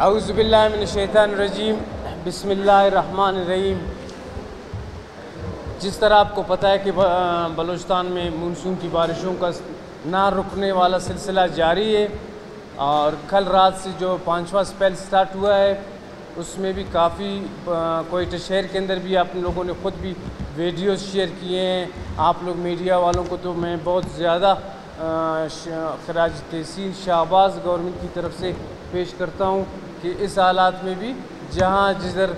اعوذ باللہ من الشیطان الرجیم، بسم اللہ الرحمن الرحیم۔ جس طرح آپ کو پتہ ہے کہ بلوچستان میں مونسون کی بارشوں کا نہ رکنے والا سلسلہ جاری ہے، اور کل رات سے جو 5واں اسپیل سٹارٹ ہوا ہے اس میں بھی کافی کوئٹہ شہر کے اندر بھی آپ لوگوں نے خود بھی ویڈیوز شیئر کیے ہیں۔ آپ لوگ میڈیا والوں کو تو میں بہت زیادہ خراج تحسین شہباز گورنمنٹ کی طرف سے پیش کرتا ہوں کہ اس حالات میں بھی جہاں جدھر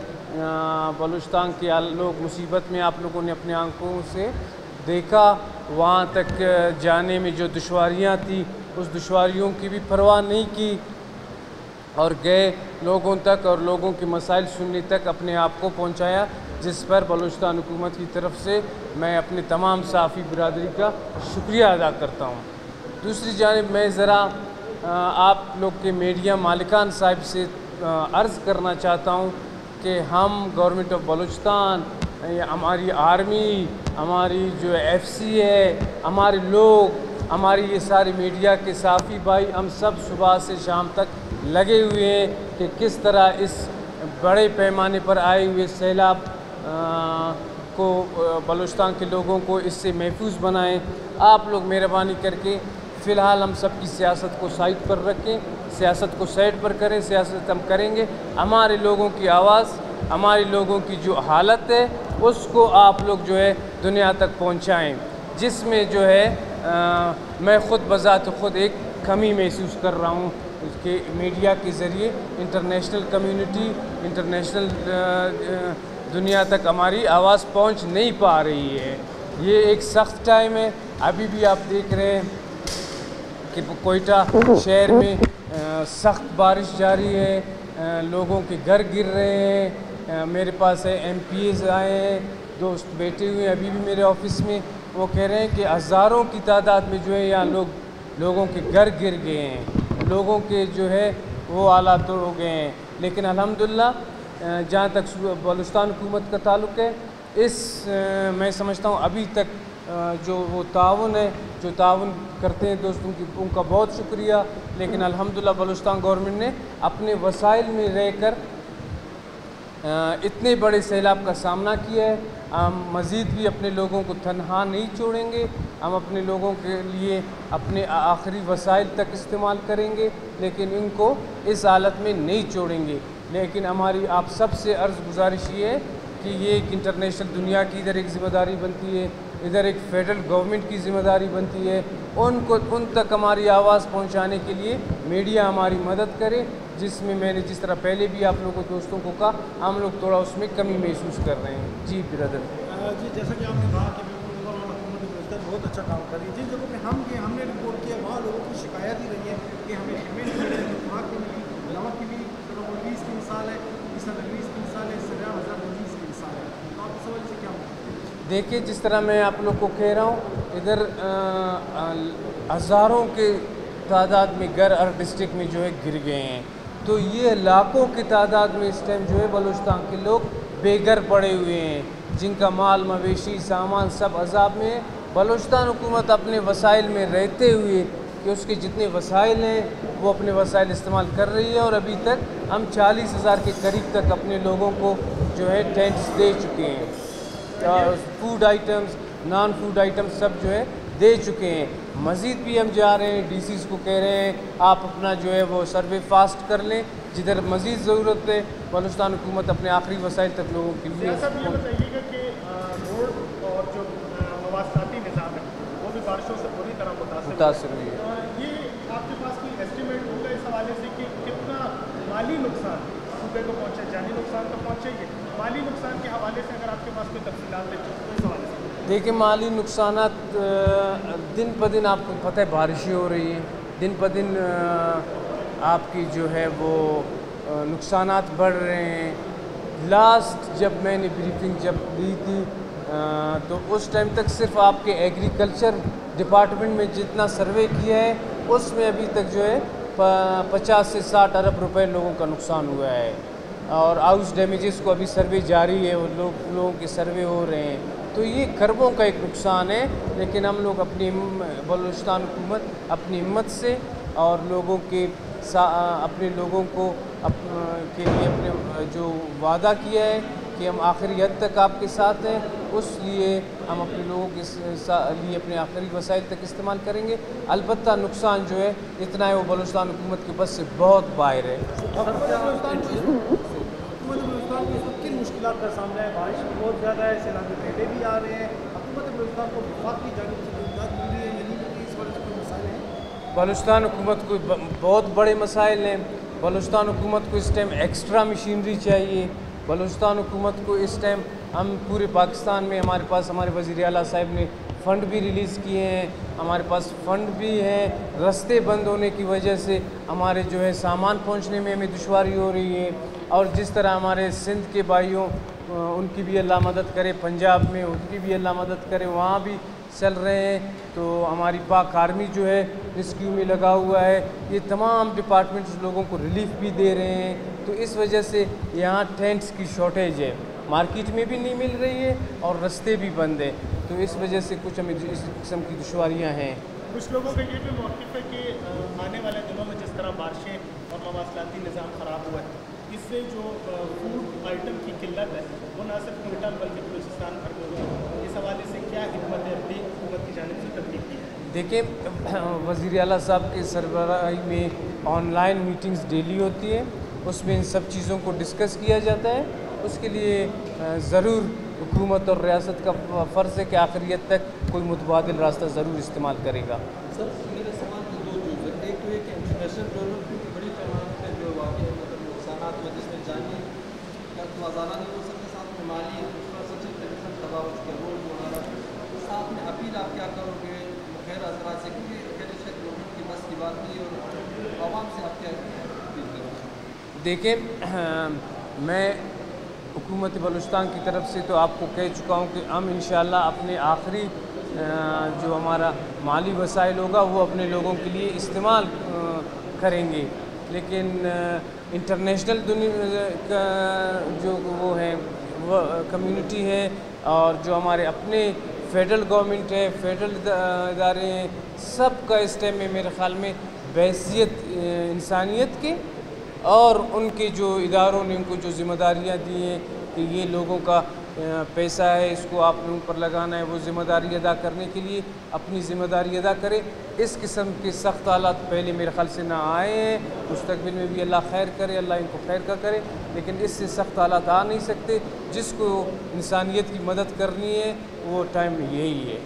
بلوچستان کے لوگ مصیبت میں آپ لوگوں نے اپنے آنکھوں سے دیکھا، وہاں تک جانے میں جو دشواریاں تھیں اس دشواریوں کی بھی پرواہ نہیں کی اور گئے لوگوں تک اور لوگوں کے مسائل سننے تک اپنے آپ کو پہنچایا، جس پر بلوچستان حکومت کی طرف سے میں اپنے تمام صحافی برادری کا شکریہ ادا کرتا ہوں۔ دوسری جانب میں ذرا آپ لوگ کے میڈیا مالکان صاحب سے عرض کرنا چاہتا ہوں کہ ہم گورنمنٹ آف بلوچستان، ہماری آرمی، ہماری جو ایف سی ہے، ہمارے لوگ، ہماری یہ سارے میڈیا کے صحافی بھائی، ہم سب صبح سے شام تک لگے ہوئے ہیں کہ کس طرح اس بڑے پیمانے پر آئے ہوئے سیلاب کو بلوچستان کے لوگوں کو اس سے محفوظ بنائیں۔ آپ لوگ مہربانی کر کے فی الحال ہم سب کی سیاست کو سائڈ پر رکھیں، سیاست کو سائڈ پر کریں، سیاست ہم کریں گے، ہمارے لوگوں کی آواز، ہمارے لوگوں کی جو حالت ہے اس کو آپ لوگ جو ہے دنیا تک پہنچائیں، جس میں جو ہے میں خود بذات خود ایک کمی محسوس کر رہا ہوں کہ میڈیا کے ذریعے انٹرنیشنل کمیونٹی، انٹرنیشنل دنیا تک ہماری آواز پہنچ نہیں پا رہی ہے۔ یہ ایک سخت ٹائم ہے، ابھی بھی آپ دیکھ رہے ہیں کہ کوئٹہ شہر میں سخت بارش جاری ہے، لوگوں کے گھر گر رہے ہیں۔ میرے پاس ایم پی ایز آئے ہیں، دوست بیٹھے ہوئے ہیں ابھی بھی میرے آفس میں، وہ کہہ رہے ہیں کہ ہزاروں کی تعداد میں جو ہے یہاں لوگوں کے گھر گر گئے ہیں، لوگوں کے جو ہے وہ حالات ہو گئے ہیں۔ لیکن الحمدللہ جہاں تک بلوچستان حکومت کا تعلق ہے، میں سمجھتا ہوں ابھی تک جو وہ تعاون ہے، جو تعاون کرتے ہیں دوستوں کی، ان کا بہت شکریہ۔ لیکن الحمدللہ بلوچستان گورنمنٹ نے اپنے وسائل میں رہ کر اتنے بڑے سیلاب کا سامنا کیا ہے۔ ہم مزید بھی اپنے لوگوں کو تنہا نہیں چھوڑیں گے، ہم اپنے لوگوں کے لیے اپنے آخری وسائل تک استعمال کریں گے، لیکن ان کو اس حالت میں نہیں چھوڑیں گے۔ لیکن ہماری آپ سب سے عرض گزارش یہ ہے کہ یہ ایک انٹرنیشنل دنیا کی ادھر ایک ذمہ داری بنتی ہے، ادھر ایک فیڈرل گورنمنٹ کی ذمہ داری بنتی ہے، ان تک ہماری آواز پہنچانے کے لیے میڈیا ہماری مدد کرے، جس میں نے جس طرح پہلے بھی آپ لوگوں دوستوں کو کہا، ہم لوگ تھوڑا اس میں کمی محسوس کر رہے ہیں۔ جی برادر جی، جیسا کہ آپ نے کہا کہ بالکل حکومت بہت اچھا کام کر رہی ہے۔ جن جگہوں پہ ہم نے رپورٹ کیا وہاں لوگوں کی شکایت ہی رہی ہے کہ ہمیں وہاں کی نمک کی بھی 20 کی مثال ہے، اس طرح 20 کی مثال ہے، 2020 کی مثال ہے، تو آپ اس وجہ سے کیا دیکھیے، جس طرح میں آپ لوگ کو کہہ رہا ہوں، ادھر ہزاروں کے تعداد میں گھر ہر ڈسٹرکٹ میں جو ہے گر گئے ہیں، تو یہ لاکھوں کی تعداد میں اس ٹائم جو ہے بلوچستان کے لوگ بے گھر پڑے ہوئے ہیں، جن کا مال مویشی سامان سب عذاب میں ہے۔ بلوچستان حکومت اپنے وسائل میں رہتے ہوئے کہ اس کے جتنے وسائل ہیں وہ اپنے وسائل استعمال کر رہی ہے، اور ابھی تک ہم 40,000 کے قریب تک اپنے لوگوں کو جو ہے ٹینٹس دے چکے ہیں، food items, non food items سب جو ہے دے چکے ہیں۔ مزید بھی ہم جا رہے ہیں، ڈی سیز کو کہہ رہے ہیں آپ اپنا جو ہے وہ سروے فاسٹ کر لیں، جدھر مزید ضرورت ہے بلوچستان حکومت اپنے آخری وسائل تک لوگوں کے لیے۔ سر یہ بتائیے گا کہ روڈ اور جو مواصلاتی نظام ہے وہ بھی بارشوں سے پوری طرح متاثر ہوئی ہے، یہ آپ کے پاس کوئی ایسٹیمیٹ ہوگا اس حوالے سے کہ کتنا مالی نقصان صوبے کو پہنچے، جانی نقصان تو پہنچے گی، مالی نقصان کے حوالے سے اگر آپ کے پاس کوئی تفصیلات ہے تو اس حوالے سے؟ دیکھیں، مالی نقصانات دن پہ دن آپ کو پتہ ہے بارشیں ہو رہی ہیں، دن پہ دن آپ کی جو ہے وہ نقصانات بڑھ رہے ہیں۔ لاسٹ جب میں نے بریفنگ جب لی تھی تو اس ٹائم تک صرف آپ کے ایگریکلچر ڈپارٹمنٹ میں جتنا سروے کیا ہے اس میں ابھی تک جو ہے 50 سے 60 ارب روپے لوگوں کا نقصان ہوا ہے، اور ہاؤس ڈیمیجز کو ابھی سروے جاری ہے، لوگوں کے سروے ہو رہے ہیں، تو یہ کھربوں کا ایک نقصان ہے۔ لیکن ہم لوگ اپنی بلوچستان حکومت اپنی ہمت سے اور لوگوں کے اپنے لوگوں کو کے لیے اپنے جو وعدہ کیا ہے کہ ہم آخری حد تک آپ کے ساتھ ہیں، اس لیے ہم اپنے لوگوں کے لیے اپنے آخری وسائل تک استعمال کریں گے۔ البتہ نقصان جو ہے اتنا ہے وہ بلوچستان حکومت کے بس سے بہت باہر ہے۔ بلوچستان کو کن مشکلات کا سامنا ہے؟ بارش بہت زیادہ ہے، سیلابی پہلے بھی آ رہے ہیں، حکومت بلوچستان کو وفاق کی جانب سے امداد مل رہی ہے یا نہیں مل رہی، اس وقت کوئی مسائل ہیں؟ بلوچستان حکومت کو بہت بڑے مسائل ہیں۔ بلوچستان حکومت کو اس ٹائم ایکسٹرا مشینری چاہیے۔ بلوچستان حکومت کو اس ٹائم ہم پورے پاکستان میں ہمارے پاس ہمارے وزیر اعلیٰ صاحب نے فنڈ بھی ریلیز کیے ہیں، ہمارے پاس فنڈ بھی ہیں۔ رستے بند ہونے کی وجہ سے ہمارے جو ہے سامان پہنچنے میں ہمیں دشواری ہو رہی ہے، اور جس طرح ہمارے سندھ کے بھائیوں ان کی بھی اللہ مدد کرے، پنجاب میں ان کی بھی اللہ مدد کرے، وہاں بھی چل رہے ہیں۔ تو ہماری پاک آرمی جو ہے ریسکیو میں لگا ہوا ہے، یہ تمام ڈپارٹمنٹس لوگوں کو ریلیف بھی دے رہے ہیں۔ تو اس وجہ سے یہاں ٹینٹس کی شارٹیج ہے، مارکیٹ میں بھی نہیں مل رہی ہے اور رستے بھی بند ہیں، تو اس وجہ سے کچھ ہمیں اس قسم کی دشواریاں ہیں۔ کچھ لوگوں کا یہ بھی موقف ہے کہ آنے والے دنوں میں جس طرح بارشیں اور مواصلاتی نظام خراب ہوا ہے، اس سے جو فوڈ آئٹم کی قلت ہے وہ نہ صرف کوئٹہ بلکہ بلوچستان بھر میں ہوئی۔ اس حوالے سے کیا حکمت عملی حکومت کی جانب سے تدبیر کی ہے؟ دیکھیں، وزیر اعلیٰ صاحب کی سربراہی میں آن لائن میٹنگز ڈیلی ہوتی ہے، اس میں ان سب چیزوں کو ڈسکس کیا جاتا ہے۔ اس کے لیے ضرور حکومت اور ریاست کا فرض ہے کہ آخریت تک کوئی متبادل راستہ ضرور استعمال کرے گا۔ سر میرے سوال کے دو جزء ہیں، ایک تو یہ کہ انٹرنیشنل ڈونر کی بڑی پیمانے پہ جو واقع نقصانات ہوئے جس میں جانی خزانہ نہیں ہو سکتے، ساتھ میں مالی انفراسٹرکچر تباہ ہو چکے، روڈ وغیرہ، ساتھ میں اپیل آپ کیا کرو گے خیر اثرات سے، کیونکہ خیر شاید گورنمنٹ کی بس کی بات نہیں اور عوام سے آپ کیا اپیل کرو گے؟ دیکھیں، میں حکومت بلوچستان کی طرف سے تو آپ کو کہہ چکا ہوں کہ ہم انشاءاللہ اپنے آخری جو ہمارا مالی وسائل ہوگا وہ اپنے لوگوں کے لیے استعمال کریں گے، لیکن انٹرنیشنل دنیا کا جو وہ ہے وہ کمیونٹی ہے اور جو ہمارے اپنے فیڈرل گورنمنٹ ہے، فیڈرل ادارے ہیں، سب کا اس ٹائم میں میرے خیال میں بحیثیت انسانیت کے اور ان کے جو اداروں نے ان کو جو ذمہ داریاں دی ہیں کہ یہ لوگوں کا پیسہ ہے، اس کو آپ لوگوں پر لگانا ہے، وہ ذمہ داری ادا کرنے کے لیے اپنی ذمہ داری ادا کرے۔ اس قسم کے سخت حالات پہلے میرے خیال سے نہ آئے ہیں، مستقبل میں بھی اللہ خیر کرے، اللہ ان کو خیر کا کرے، لیکن اس سے سخت حالات آ نہیں سکتے۔ جس کو انسانیت کی مدد کرنی ہے وہ ٹائم یہی ہے۔